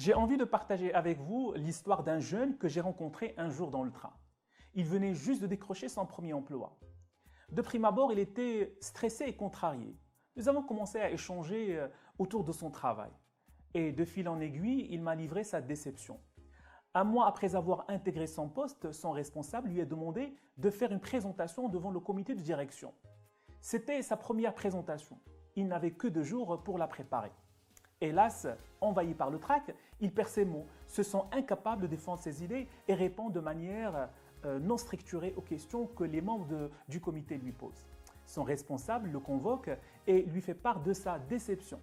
J'ai envie de partager avec vous l'histoire d'un jeune que j'ai rencontré un jour dans le train. Il venait juste de décrocher son premier emploi. De prime abord, il était stressé et contrarié. Nous avons commencé à échanger autour de son travail. Et de fil en aiguille, il m'a livré sa déception. Un mois après avoir intégré son poste, son responsable lui a demandé de faire une présentation devant le comité de direction. C'était sa première présentation. Il n'avait que 2 jours pour la préparer. Hélas, envahi par le trac, il perd ses mots, se sent incapable de défendre ses idées et répond de manière non structurée aux questions que les membres du comité lui posent. Son responsable le convoque et lui fait part de sa déception.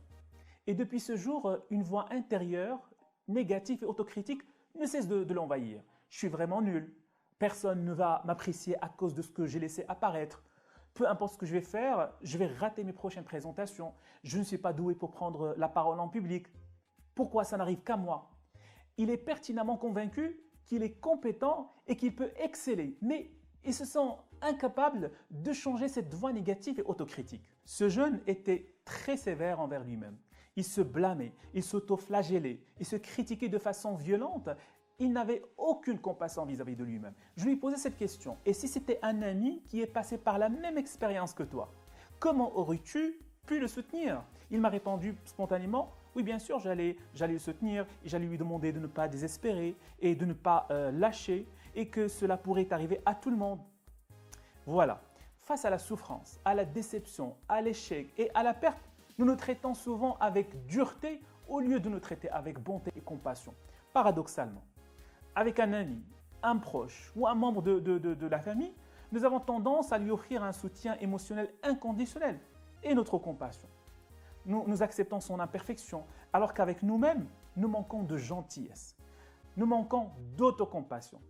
Et depuis ce jour, une voix intérieure, négative et autocritique ne cesse de l'envahir. Je suis vraiment nul. Personne ne va m'apprécier à cause de ce que j'ai laissé apparaître. Peu importe ce que je vais faire, je vais rater mes prochaines présentations. Je ne suis pas doué pour prendre la parole en public. Pourquoi ça n'arrive qu'à moi? Il est pertinemment convaincu qu'il est compétent et qu'il peut exceller, mais il se sent incapable de changer cette voix négative et autocritique. Ce jeune était très sévère envers lui-même. Il se blâmait, il s'auto-flagellait, il se critiquait de façon violente. Il n'avait aucune compassion vis-à-vis de lui-même. Je lui posais cette question. Et si c'était un ami qui est passé par la même expérience que toi, comment aurais-tu pu le soutenir? Il m'a répondu spontanément, oui bien sûr, j'allais le soutenir, et j'allais lui demander de ne pas désespérer et de ne pas lâcher et que cela pourrait arriver à tout le monde. Voilà, face à la souffrance, à la déception, à l'échec et à la perte, nous nous traitons souvent avec dureté au lieu de nous traiter avec bonté et compassion. Paradoxalement, avec un ami, un proche ou un membre de la famille, nous avons tendance à lui offrir un soutien émotionnel inconditionnel et notre compassion. Nous acceptons son imperfection, alors qu'avec nous-mêmes, nous manquons de gentillesse. Nous manquons d'autocompassion.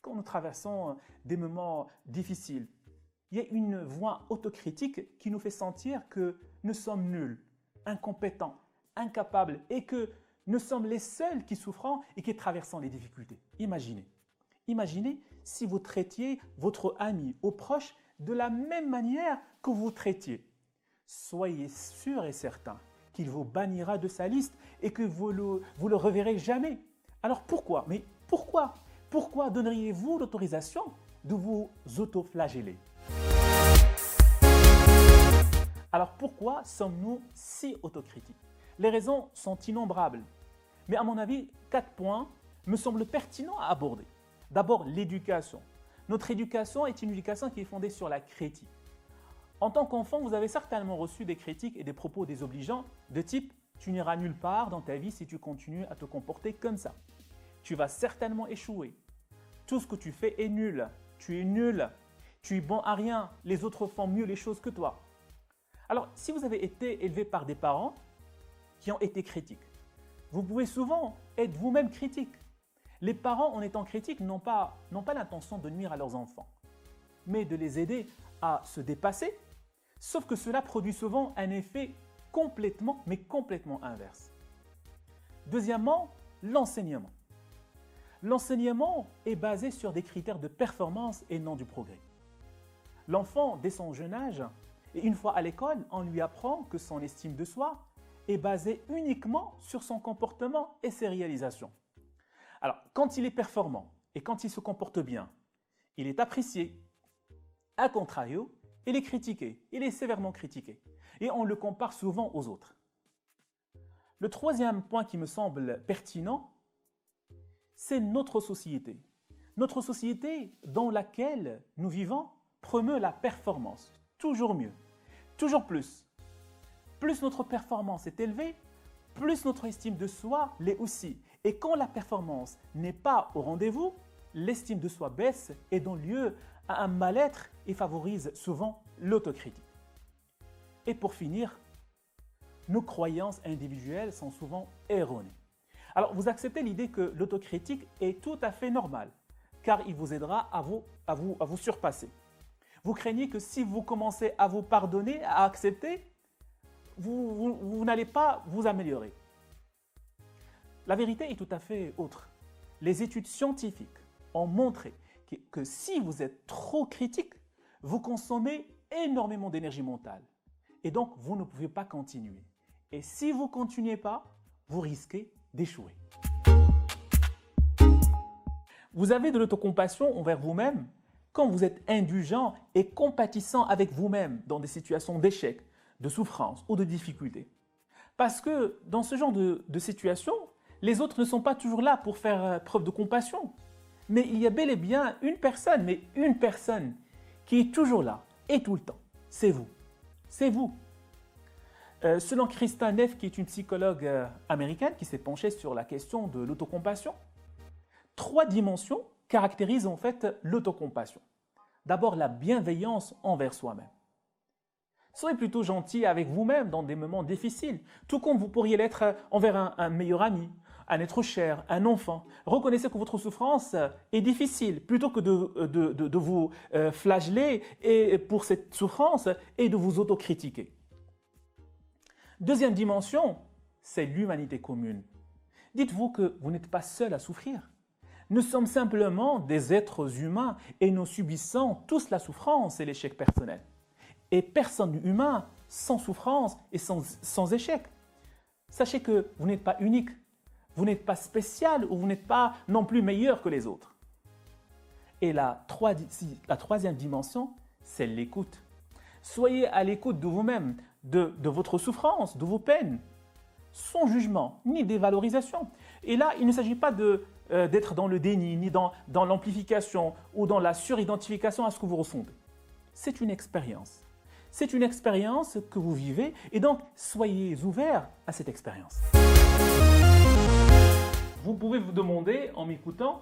Quand nous traversons des moments difficiles, il y a une voix autocritique qui nous fait sentir que nous sommes nuls, incompétents, incapables et que nous sommes les seuls qui souffrons et qui traversons les difficultés. Imaginez si vous traitiez votre ami ou proche de la même manière que vous traitiez. Soyez sûr et certain qu'il vous bannira de sa liste et que vous le reverrez jamais. Alors pourquoi? Mais pourquoi? Pourquoi donneriez-vous l'autorisation de vous auto-flageller? Alors pourquoi sommes-nous si autocritiques? Les raisons sont innombrables. Mais à mon avis, 4 points me semblent pertinents à aborder. D'abord, l'éducation. Notre éducation est une éducation qui est fondée sur la critique. En tant qu'enfant, vous avez certainement reçu des critiques et des propos désobligeants de type « Tu n'iras nulle part dans ta vie si tu continues à te comporter comme ça. Tu vas certainement échouer. Tout ce que tu fais est nul. Tu es nul. Tu es bon à rien. Les autres font mieux les choses que toi. » Alors, si vous avez été élevé par des parents qui ont été critiques, vous pouvez souvent être vous-même critique. Les parents, en étant critiques, n'ont pas l'intention de nuire à leurs enfants, mais de les aider à se dépasser, sauf que cela produit souvent un effet complètement inverse. Deuxièmement, l'enseignement. L'enseignement est basé sur des critères de performance et non du progrès. L'enfant, dès son jeune âge, et une fois à l'école, on lui apprend que son estime de soi est basée uniquement sur son comportement et ses réalisations. Alors, quand il est performant et quand il se comporte bien, il est apprécié. A contrario, il est critiqué, il est sévèrement critiqué. Et on le compare souvent aux autres. Le troisième point qui me semble pertinent, c'est notre société. Notre société dans laquelle nous vivons promeut la performance. Toujours mieux, toujours plus. Plus notre performance est élevée, plus notre estime de soi l'est aussi. Et quand la performance n'est pas au rendez-vous, l'estime de soi baisse et donne lieu à un mal-être et favorise souvent l'autocritique. Et pour finir, nos croyances individuelles sont souvent erronées. Alors vous acceptez l'idée que l'autocritique est tout à fait normale, car il vous aidera à vous surpasser. Vous craignez que si vous commencez à vous pardonner, à accepter, vous n'allez pas vous améliorer. La vérité est tout à fait autre. Les études scientifiques ont montré que si vous êtes trop critique, vous consommez énormément d'énergie mentale. Et donc, vous ne pouvez pas continuer. Et si vous ne continuez pas, vous risquez d'échouer. Vous avez de l'autocompassion envers vous-même quand vous êtes indulgent et compatissant avec vous-même dans des situations d'échec, de souffrance ou de difficulté. Parce que dans ce genre de situation, les autres ne sont pas toujours là pour faire preuve de compassion. Mais il y a bel et bien une personne qui est toujours là et tout le temps. C'est vous. C'est vous. Selon Krista Neff, qui est une psychologue américaine qui s'est penchée sur la question de l'autocompassion, 3 dimensions caractérisent en fait l'autocompassion. D'abord, la bienveillance envers soi-même. Soyez plutôt gentil avec vous-même dans des moments difficiles, tout comme vous pourriez l'être envers un meilleur ami, un être cher, un enfant. Reconnaissez que votre souffrance est difficile, plutôt que de vous flageller pour cette souffrance et de vous autocritiquer. Deuxième dimension, c'est l'humanité commune. Dites-vous que vous n'êtes pas seul à souffrir. Nous sommes simplement des êtres humains et nous subissons tous la souffrance et l'échec personnel. Et personne humain sans souffrance et sans échec. Sachez que vous n'êtes pas unique, vous n'êtes pas spécial ou vous n'êtes pas non plus meilleur que les autres. Et la troisième dimension, c'est l'écoute. Soyez à l'écoute de vous-même, de votre souffrance, de vos peines, sans jugement ni dévalorisation. Et là, il ne s'agit pas d'être dans le déni, ni dans l'amplification ou dans la suridentification à ce que vous ressentez. C'est une expérience. C'est une expérience que vous vivez et donc soyez ouverts à cette expérience. Vous pouvez vous demander en m'écoutant,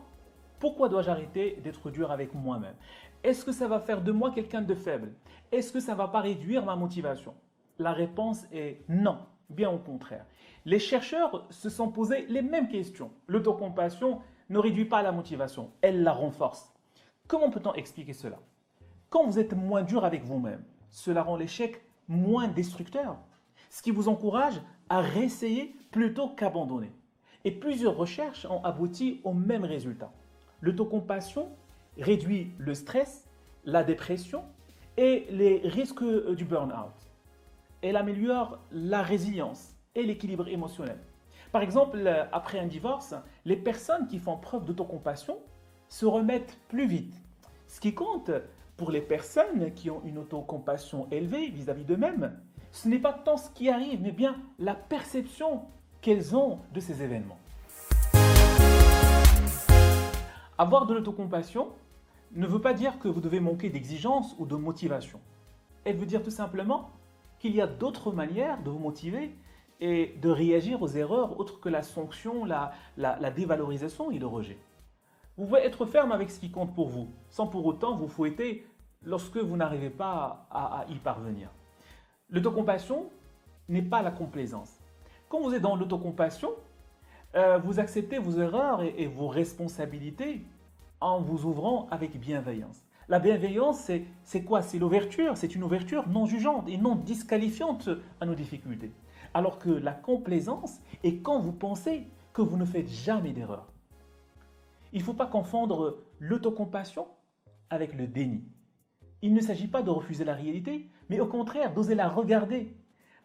pourquoi dois-je arrêter d'être dur avec moi-même? Est-ce que ça va faire de moi quelqu'un de faible? Est-ce que ça ne va pas réduire ma motivation? La réponse est non, bien au contraire. Les chercheurs se sont posés les mêmes questions. L'autocompassion ne réduit pas la motivation, elle la renforce. Comment peut-on expliquer cela? Quand vous êtes moins dur avec vous-même, cela rend l'échec moins destructeur, ce qui vous encourage à réessayer plutôt qu'abandonner. Et plusieurs recherches ont abouti au même résultat. L'autocompassion réduit le stress, la dépression et les risques du burn-out. Elle améliore la résilience et l'équilibre émotionnel. Par exemple, après un divorce, les personnes qui font preuve d'autocompassion se remettent plus vite. Ce qui compte pour les personnes qui ont une autocompassion élevée vis-à-vis d'eux-mêmes, ce n'est pas tant ce qui arrive, mais bien la perception qu'elles ont de ces événements. Avoir de l'autocompassion ne veut pas dire que vous devez manquer d'exigence ou de motivation. Elle veut dire tout simplement qu'il y a d'autres manières de vous motiver et de réagir aux erreurs autres que la sanction, la dévalorisation et le rejet. Vous pouvez être ferme avec ce qui compte pour vous, sans pour autant vous fouetter lorsque vous n'arrivez pas à y parvenir. L'autocompassion n'est pas la complaisance. Quand vous êtes dans l'autocompassion, vous acceptez vos erreurs et vos responsabilités en vous ouvrant avec bienveillance. La bienveillance, c'est quoi? C'est l'ouverture, c'est une ouverture non jugeante et non disqualifiante à nos difficultés. Alors que la complaisance est quand vous pensez que vous ne faites jamais d'erreur. Il ne faut pas confondre l'autocompassion avec le déni. Il ne s'agit pas de refuser la réalité, mais au contraire d'oser la regarder,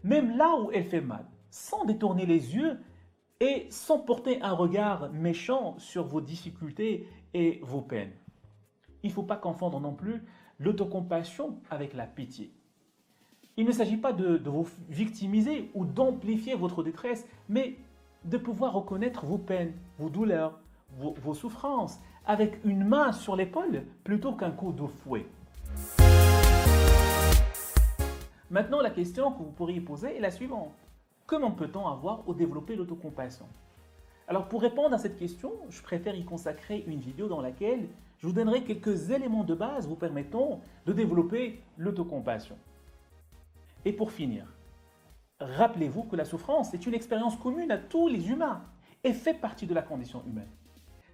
même là où elle fait mal, sans détourner les yeux et sans porter un regard méchant sur vos difficultés et vos peines. Il ne faut pas confondre non plus l'autocompassion avec la pitié. Il ne s'agit pas de vous victimiser ou d'amplifier votre détresse, mais de pouvoir reconnaître vos peines, vos douleurs, vos souffrances, avec une main sur l'épaule plutôt qu'un coup de fouet. Maintenant, la question que vous pourriez poser est la suivante. Comment peut-on avoir ou développer l'autocompassion? Alors pour répondre à cette question, je préfère y consacrer une vidéo dans laquelle je vous donnerai quelques éléments de base vous permettant de développer l'autocompassion. Et pour finir, rappelez-vous que la souffrance est une expérience commune à tous les humains et fait partie de la condition humaine.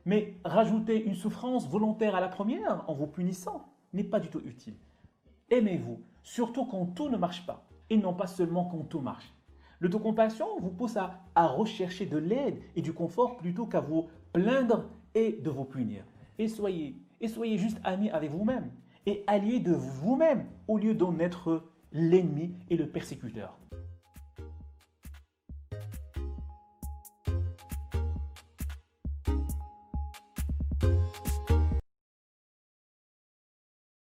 Mais rajouter une souffrance volontaire à la première en vous punissant n'est pas du tout utile. Aimez-vous, surtout quand tout ne marche pas et non pas seulement quand tout marche. L'autocompassion vous pousse à rechercher de l'aide et du confort plutôt qu'à vous plaindre et de vous punir. Et soyez juste amis avec vous-même et alliés de vous-même au lieu d'en être l'ennemi et le persécuteur.